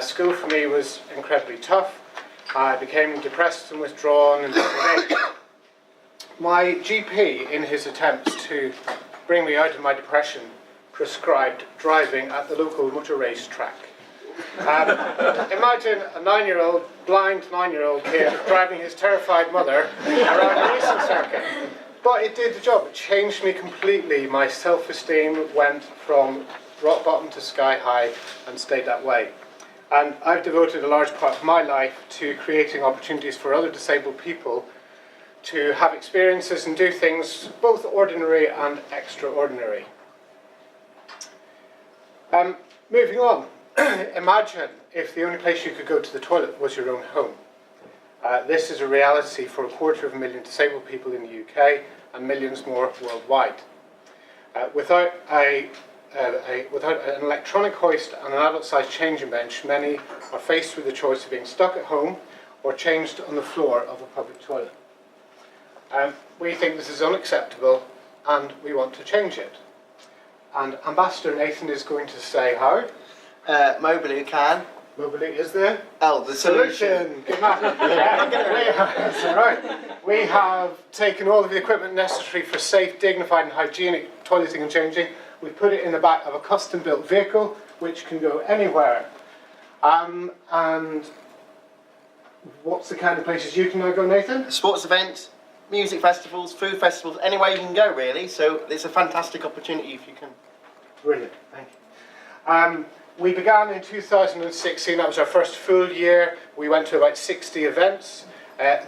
School for me was incredibly tough. I became depressed and withdrawn and disengaged. My GP, in his attempts to bring me out of my depression, prescribed driving at the local motor race track. Imagine a 9-year-old, blind 9-year-old kid driving his terrified mother around a racing circuit. But it did the job. It changed me completely. My self-esteem went from rock bottom to sky high and stayed that way. And I've devoted a large part of my life to creating opportunities for other disabled people to have experiences and do things both ordinary and extraordinary. Moving on, imagine if the only place you could go to the toilet was your own home. This is a reality for 250,000 disabled people in the UK and millions more worldwide. Without an electronic hoist and an adult-sized changing bench, many are faced with the choice of being stuck at home or changed on the floor of a public toilet. We think this is unacceptable and we want to change it. And Ambassador Nathan is going to say how. Mobiloo can. Mobiloo is there. Oh, the solution. Good man. That's all right. We have taken all of the equipment necessary for safe, dignified and hygienic toileting and changing. We put it in the back of a custom-built vehicle which can go anywhere. And what's the kind of places you can now go, Nathan? Sports events, music festivals, food festivals, anywhere you can go really. So it's a fantastic opportunity if you can. Brilliant, thank you. We began in 2016, that was our first full year. We went to about 60 events.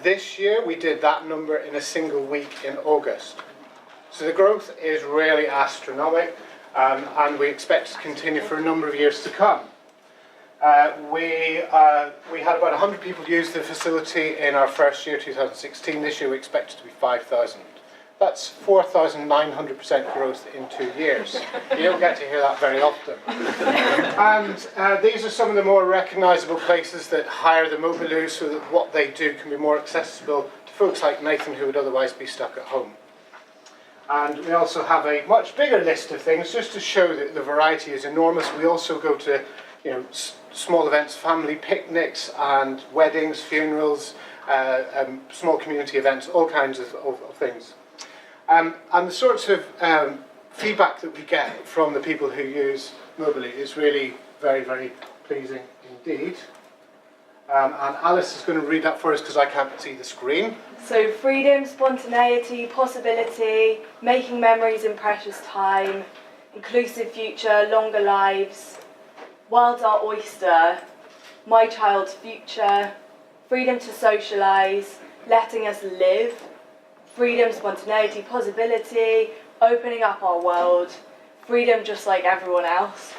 This year we did that number in a single week in August. So the growth is really astronomical and we expect to continue for a number of years to come. We had about 100 people use the facility in our first year, 2016. This year we expect it to be 5,000. That's 4,900% growth in 2 years. You don't get to hear that very often. And these are some of the more recognisable places that hire the Mobiloo so that what they do can be more accessible to folks like Nathan who would otherwise be stuck at home. And we also have a much bigger list of things just to show that the variety is enormous. We also go to small events, family picnics and weddings, funerals, small community events, all kinds of things. And the sorts of feedback that we get from the people who use Mobiloo is really very, very pleasing indeed. And Alice is going to read that for us because I can't see the screen. So freedom, spontaneity, possibility, making memories in precious time, inclusive future, longer lives, Wilds Our Oyster, My Child's Future, freedom to socialise, letting us live, freedom, spontaneity, possibility, opening up our world, freedom just like everyone else.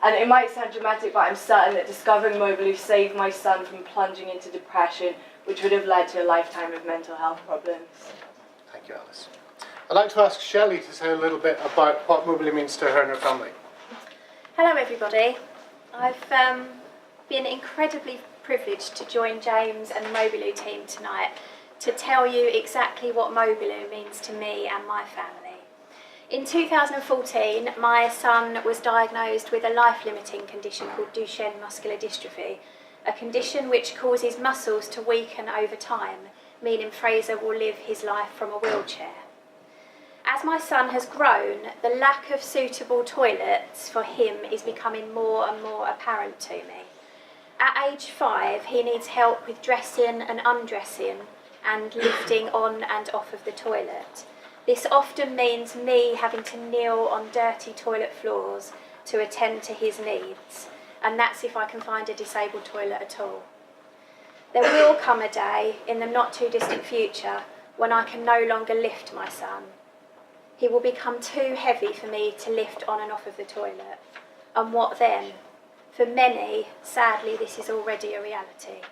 And it might sound dramatic, but I'm certain that discovering Mobiloo saved my son from plunging into depression, which would have led to a lifetime of mental health problems. Thank you, Alice. I'd like to ask Shelley to say a little bit about what Mobiloo means to her and her family. Hello everybody. I've been incredibly privileged to join James and the Mobiloo team tonight to tell you exactly what Mobiloo means to me and my family. In 2014, my son was diagnosed with a life-limiting condition called Duchenne muscular dystrophy, a condition which causes muscles to weaken over time, meaning Fraser will live his life from a wheelchair. As my son has grown, the lack of suitable toilets for him is becoming more and more apparent to me. At age 5, he needs help with dressing and undressing and lifting on and off of the toilet. This often means me having to kneel on dirty toilet floors to attend to his needs, and that's if I can find a disabled toilet at all. There will come a day in the not too distant future when I can no longer lift my son. He will become too heavy for me to lift on and off of the toilet. And what then? For many, sadly, this is already a reality.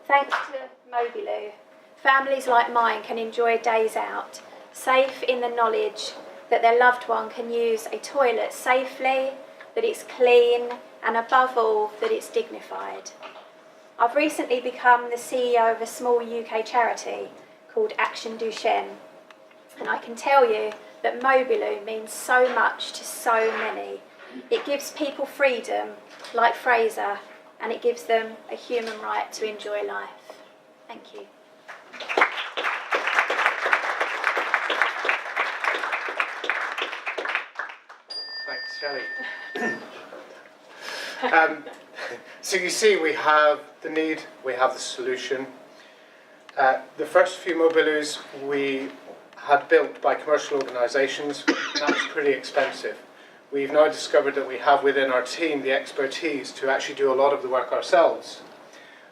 Thanks to Mobiloo, families like mine can enjoy days out, safe in the knowledge that their loved one can use a toilet safely, that it's clean, and above all, that it's dignified. I've recently become the CEO of a small UK charity called Action Duchenne, and I can tell you that Mobiloo means so much to so many. It gives people freedom, like Fraser, and it gives them a human right to enjoy life. Thank you. Thanks, Shelley. So you see, we have the need, we have the solution. The first few Mobiloos we had built by commercial organisations, and that was pretty expensive. We've now discovered that we have within our team the expertise to actually do a lot of the work ourselves.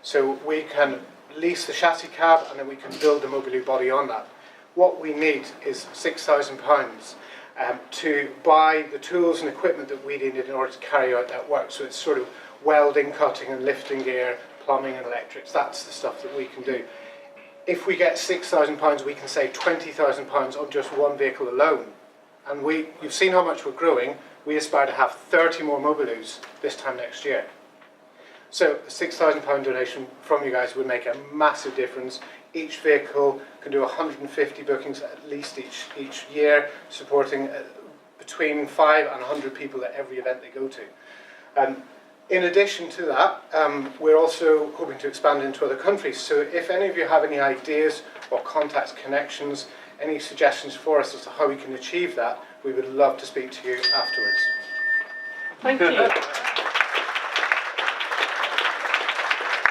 So we can lease the chassis cab and then we can build the Mobiloo body on that. What we need is £6,000 to buy the tools and equipment that we need in order to carry out that work. So it's sort of welding, cutting and lifting gear, plumbing and electrics, that's the stuff that we can do. If we get £6,000, we can save £20,000 on just one vehicle alone. And you've seen how much we're growing. We aspire to have 30 more Mobiloos this time next year. So a £6,000 donation from you guys would make a massive difference. Each vehicle can do 150 bookings at least each year, supporting between 5 and 100 people at every event they go to. In addition to that, we're also hoping to expand into other countries. So if any of you have any ideas or contacts, connections, any suggestions for us as to how we can achieve that, we would love to speak to you afterwards. Thank you.